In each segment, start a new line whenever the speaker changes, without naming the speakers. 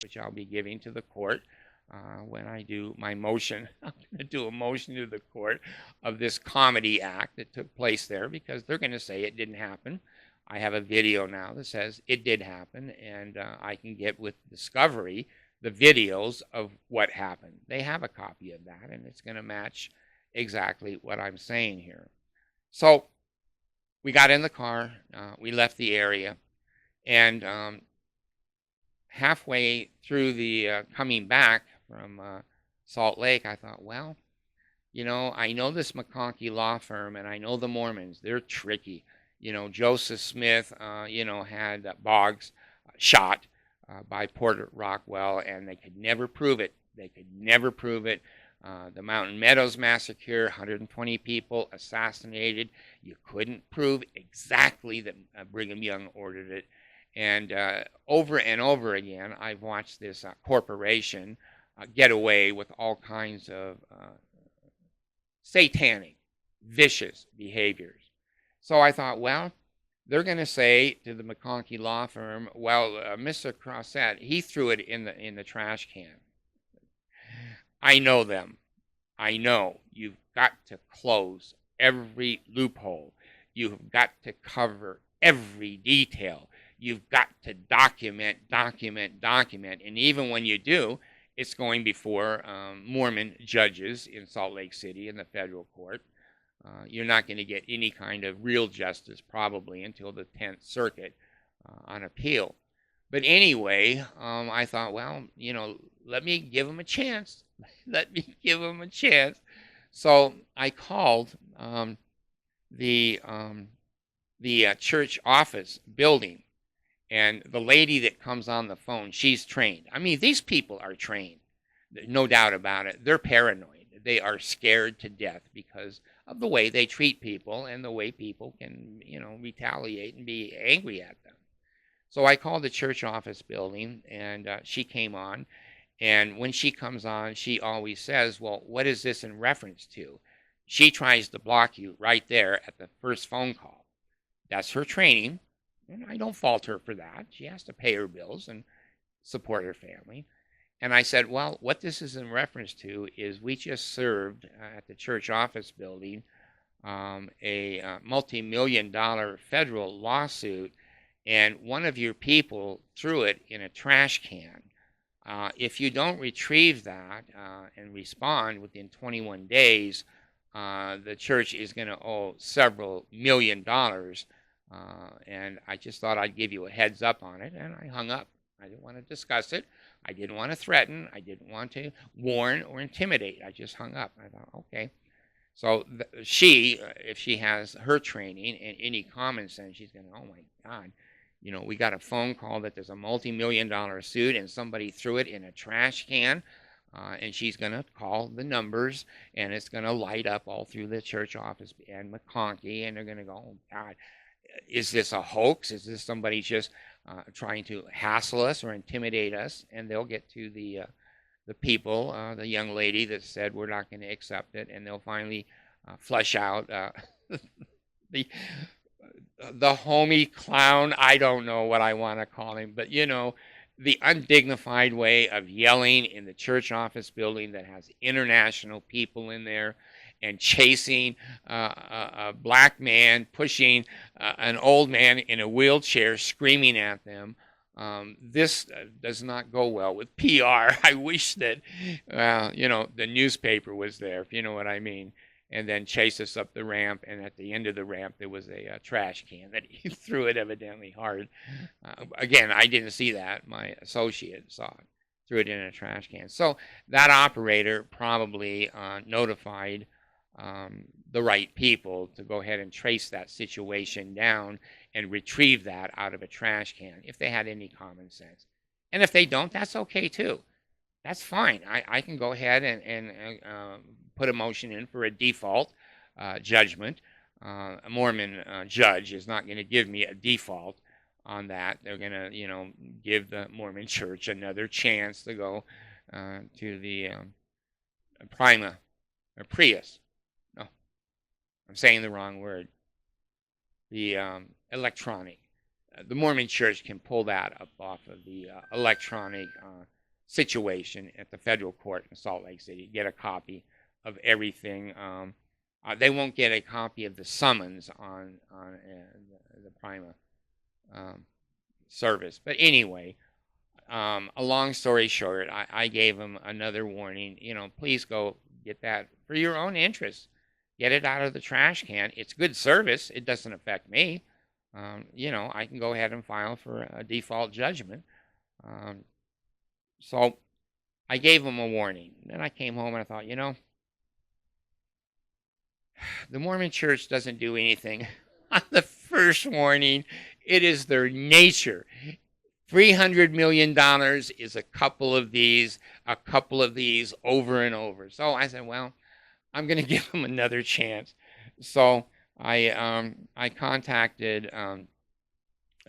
which I'll be giving to the court when I do my motion. I'm going to do a motion to the court of this comedy act that took place there because they're going to say it didn't happen. I have a video now that says it did happen, and I can get with Discovery the videos of what happened. They have a copy of that, and it's going to match exactly what I'm saying here. So we got in the car, we left the area, and halfway through the coming back from Salt Lake, I thought, well, I know this McConkey law firm, and I know the Mormons. They're tricky. Joseph Smith, had Boggs shot by Porter Rockwell, and they could never prove it. They could never prove it. The Mountain Meadows massacre, 120 people assassinated. You couldn't prove exactly that Brigham Young ordered it. And over and over again, I've watched this corporation get away with all kinds of satanic, vicious behaviors. So I thought, well, they're going to say to the McConkey law firm, well, Mr. Crossett, he threw it in the trash can. I know them. I know you've got to close every loophole. You've got to cover every detail. You've got to document. And even when you do, it's going before Mormon judges in Salt Lake City in the federal court. You're not going to get any kind of real justice probably until the 10th Circuit on appeal. But anyway, I thought, well, let me give them a chance. Let me give them a chance. So I called the church office building, and the lady that comes on the phone, she's trained. I mean, these people are trained, no doubt about it. They're paranoid. They are scared to death because of the way they treat people and the way people can, retaliate and be angry at them. So I called the church office building, and she came on. And when she comes on, she always says, well, what is this in reference to? She tries to block you right there at the first phone call. That's her training, and I don't fault her for that. She has to pay her bills and support her family. And I said, well, what this is in reference to is we just served at the church office building a multi-million-dollar federal lawsuit, and one of your people threw it in a trash can. If you don't retrieve that and respond within 21 days, the church is going to owe several $1,000,000. And I just thought I'd give you a heads up on it, and I hung up. I didn't want to discuss it. I didn't want to threaten. I didn't want to warn or intimidate. I just hung up. I thought, okay. So she, if she has her training and any common sense, she's going to, oh my God, we got a phone call that there's a multi-million-dollar suit and somebody threw it in a trash can. And she's going to call the numbers, and it's going to light up all through the church office and McConkey, and they're going to go, oh God, is this a hoax? Is this somebody just trying to hassle us or intimidate us? And they'll get to the people, the young lady that said we're not going to accept it, and they'll finally flush out the homey clown. I don't know what I want to call him, but the undignified way of yelling in the church office building that has international people in there and chasing a black man, pushing an old man in a wheelchair, screaming at them. This does not go well with PR. I wish that, the newspaper was there, if you know what I mean, and then chase us up the ramp. And at the end of the ramp, there was a trash can that he threw it evidently hard. Again, I didn't see that. My associate saw it, threw it in a trash can. So that operator probably notified the right people to go ahead and trace that situation down and retrieve that out of a trash can if they had any common sense. And if they don't, that's okay too. That's fine. I can go ahead and put a motion in for a default judgment. A Mormon judge is not going to give me a default on that. They're going to, give the Mormon church another chance to go to the Prima or Prius. No, I'm saying the wrong word. The electronic the Mormon Church can pull that up off of the electronic situation at the federal court in Salt Lake City. Get a copy of everything. They won't get a copy of the summons on the Prima service. But anyway, a long story short, I gave them another warning. Please go get that for your own interest. Get it out of the trash can. It's good service. It doesn't affect me. I can go ahead and file for a default judgment. So I gave them a warning. Then I came home and I thought, the Mormon Church doesn't do anything on the first warning. It is their nature. $300 million is a couple of these over and over. So I said, well, I'm going to give them another chance. So I contacted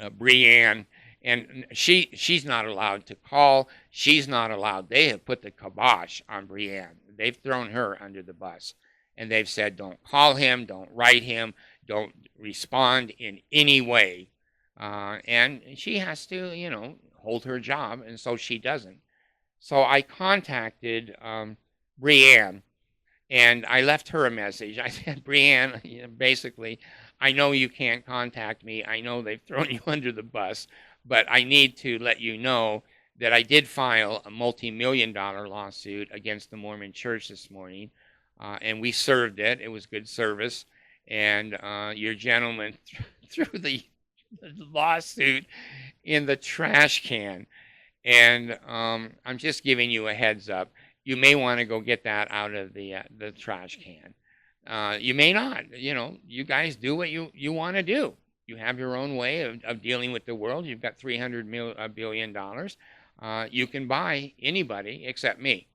Brianne, and she's not allowed to call. She's not allowed. They have put the kibosh on Brianne. They've thrown her under the bus, and they've said, don't call him, don't write him, don't respond in any way. And she has to, hold her job, and so she doesn't. So I contacted Brianne, and I left her a message. I said, Brianne, basically, I know you can't contact me. I know they've thrown you under the bus, but I need to let you know that I did file a multi-million-dollar lawsuit against the Mormon Church this morning, and we served it. It was good service, and your gentleman threw the lawsuit in the trash can, and I'm just giving you a heads up. You may want to go get that out of the trash can. You may not. You guys do what you want to do. You have your own way of dealing with the world. You've got $300 billion. You can buy anybody except me.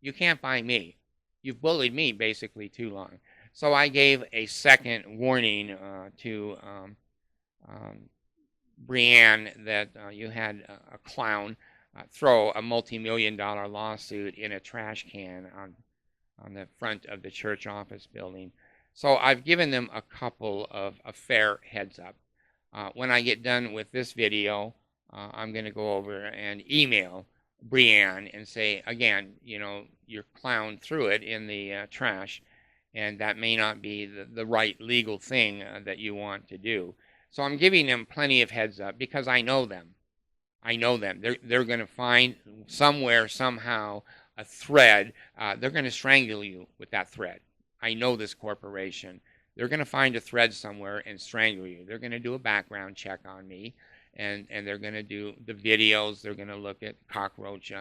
You can't buy me. You've bullied me basically too long. So I gave a second warning to Brianne that you had a clown throw a multi-million-dollar lawsuit in a trash can on the front of the church office building. So I've given them a couple of a fair heads up. When I get done with this video, I'm going to go over and email Brianne and say, again, your clown threw it in the trash, and that may not be the right legal thing that you want to do. So I'm giving them plenty of heads up because I know them. I know them. They're going to find somewhere, somehow, a thread. They're going to strangle you with that thread. I know this corporation. They're going to find a thread somewhere and strangle you. They're going to do a background check on me, and they're going to do the videos. They're going to look at cockroach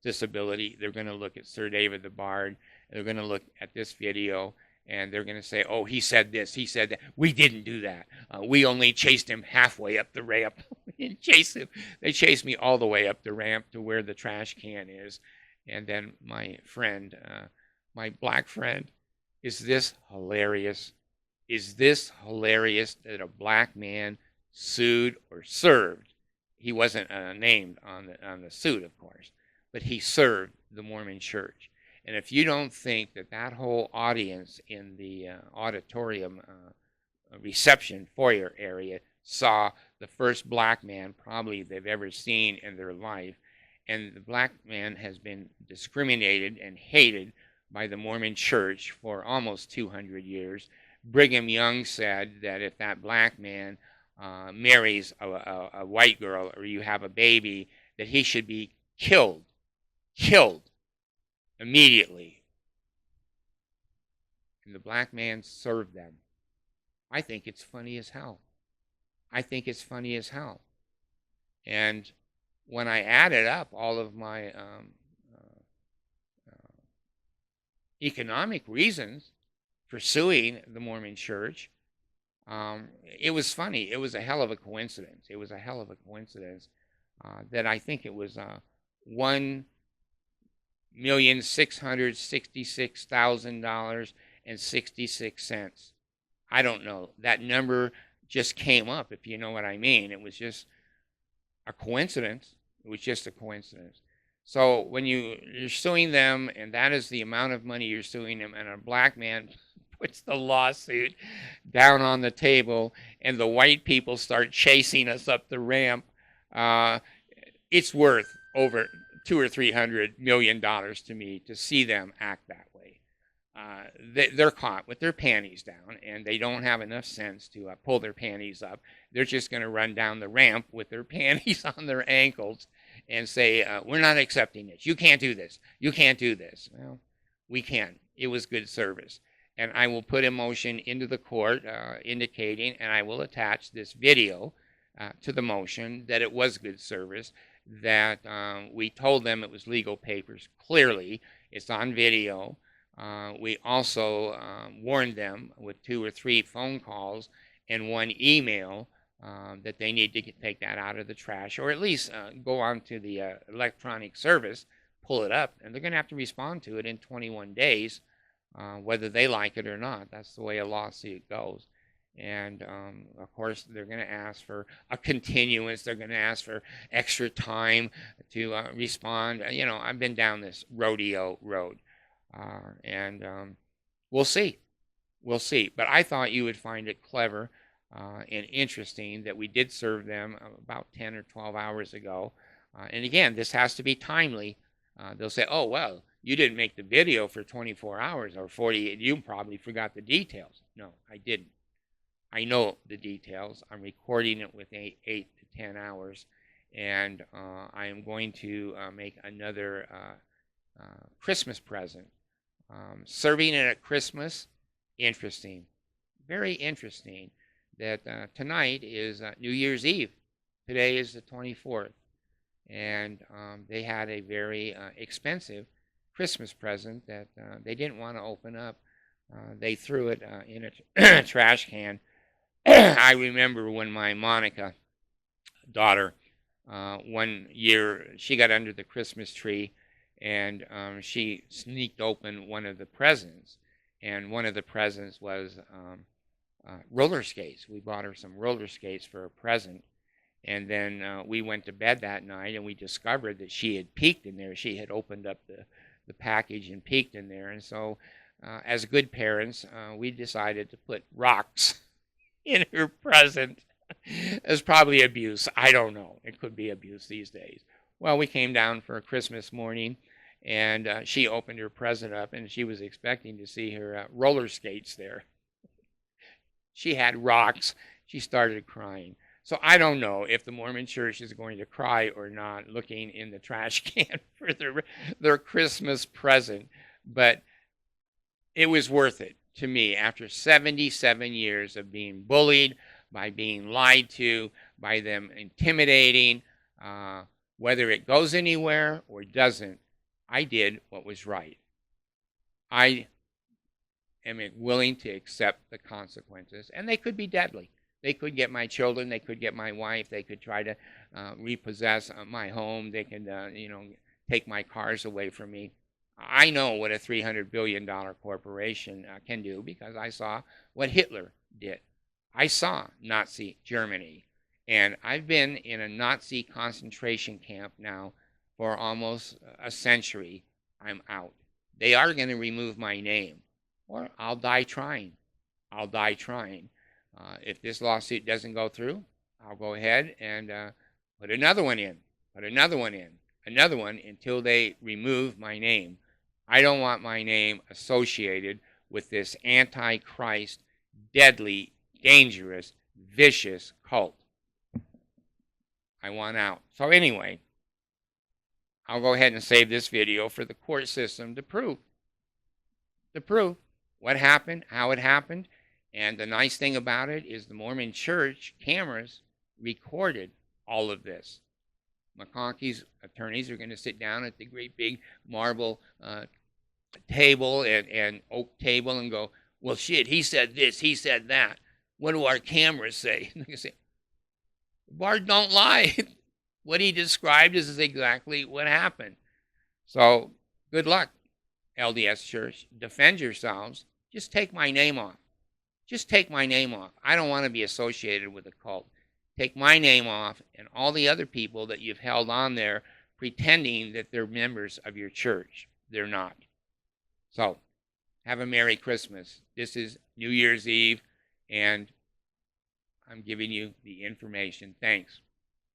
disability. They're going to look at Sir David the Bard. They're going to look at this video, and they're going to say, oh, he said this, he said that. We didn't do that. We only chased him halfway up the ramp. We didn't chase him. They chased me all the way up the ramp to where the trash can is. And then my friend, my black friend, is this hilarious? Is this hilarious that a black man sued or served? He wasn't named on the suit, of course, but he served the Mormon Church. And if you don't think that whole audience in the auditorium reception foyer area saw the first black man probably they've ever seen in their life, and the black man has been discriminated and hated by the Mormon Church for almost 200 years. Brigham Young said that if that black man marries a white girl or you have a baby, that he should be killed immediately. And the black man served them. I think it's funny as hell. I think it's funny as hell. And when I added up all of my economic reasons for suing the Mormon Church, it was funny. It was a hell of a coincidence. It was a hell of a coincidence that I think it was $1,666,000.66. I don't know. That number just came up, if you know what I mean. It was just a coincidence. It was just a coincidence. So when you're suing them, and that is the amount of money you're suing them, and a black man puts the lawsuit down on the table, and the white people start chasing us up the ramp. Uh, it's worth over $200 or $300 million to me to see them act that way. They're caught with their panties down, and they don't have enough sense to pull their panties up. They're just going to run down the ramp with their panties on their ankles and say, we're not accepting this. You can't do this. You can't do this. Well, we can. It was good service. And I will put a motion into the court indicating, and I will attach this video to the motion, that it was good service, that we told them it was legal papers. Clearly, it's on video. We also warned them with 2 or 3 phone calls and 1 email that they need to take that out of the trash, or at least go on to the electronic service, pull it up, and they're going to have to respond to it in 21 days, whether they like it or not. That's the way a lawsuit goes. And of course, they're going to ask for a continuance. They're going to ask for extra time to respond. You know, I've been down this rodeo road. And we'll see. We'll see. But I thought you would find it clever and interesting that we did serve them about 10 or 12 hours ago. And again, this has to be timely. They'll say, oh, well, you didn't make the video for 24 hours or 48. You probably forgot the details. No, I didn't. I know the details. I'm recording it with 8 to 10 hours. And I am going to make another Christmas present. Serving it at Christmas, interesting, very interesting. That tonight is New Year's Eve. Today is the 24th, and they had a very expensive Christmas present that they didn't want to open up. They threw it in a trash can. I remember when my Monica daughter, one year, she got under the Christmas tree, and she sneaked open one of the presents, and one of the presents was roller skates. We bought her some roller skates for a present, and then we went to bed that night, and we discovered that she had peeked in there. She had opened up the package and peeked in there, and so as good parents, we decided to put rocks in her present. It's probably abuse. I don't know. It could be abuse these days. Well, we came down for a Christmas morning, and she opened her present up, and she was expecting to see her roller skates there. She had rocks. She started crying. So I don't know if the Mormon Church is going to cry or not looking in the trash can for their Christmas present, but it was worth it to me after 77 years of being bullied, by being lied to, by them intimidating. Whether it goes anywhere or doesn't, I did what was right. I am willing to accept the consequences, and they could be deadly. They could get my children. They could get my wife. They could try to repossess my home. They could, take my cars away from me. I know what a $300 billion corporation can do because I saw what Hitler did. I saw Nazi Germany. And I've been in a Nazi concentration camp now for almost a century. I'm out. They are going to remove my name, or I'll die trying. I'll die trying. If this lawsuit doesn't go through, I'll go ahead and put another one in, another one until they remove my name. I don't want my name associated with this antichrist, deadly, dangerous, vicious cult. I want out. So anyway, I'll go ahead and save this video for the court system to prove what happened, how it happened. And the nice thing about it is the Mormon Church cameras recorded all of this. McConkey's attorneys are going to sit down at the great big marble table and oak table and go, well, shit, he said this, he said that. What do our cameras say? And they say, Bart don't lie. What he described is exactly what happened. So good luck, LDS Church. Defend yourselves. Just take my name off. Just take my name off. I don't want to be associated with a cult. Take my name off and all the other people that you've held on there pretending that they're members of your church. They're not. So Have a Merry Christmas. This is New Year's Eve, and I'm giving you the information. Thanks.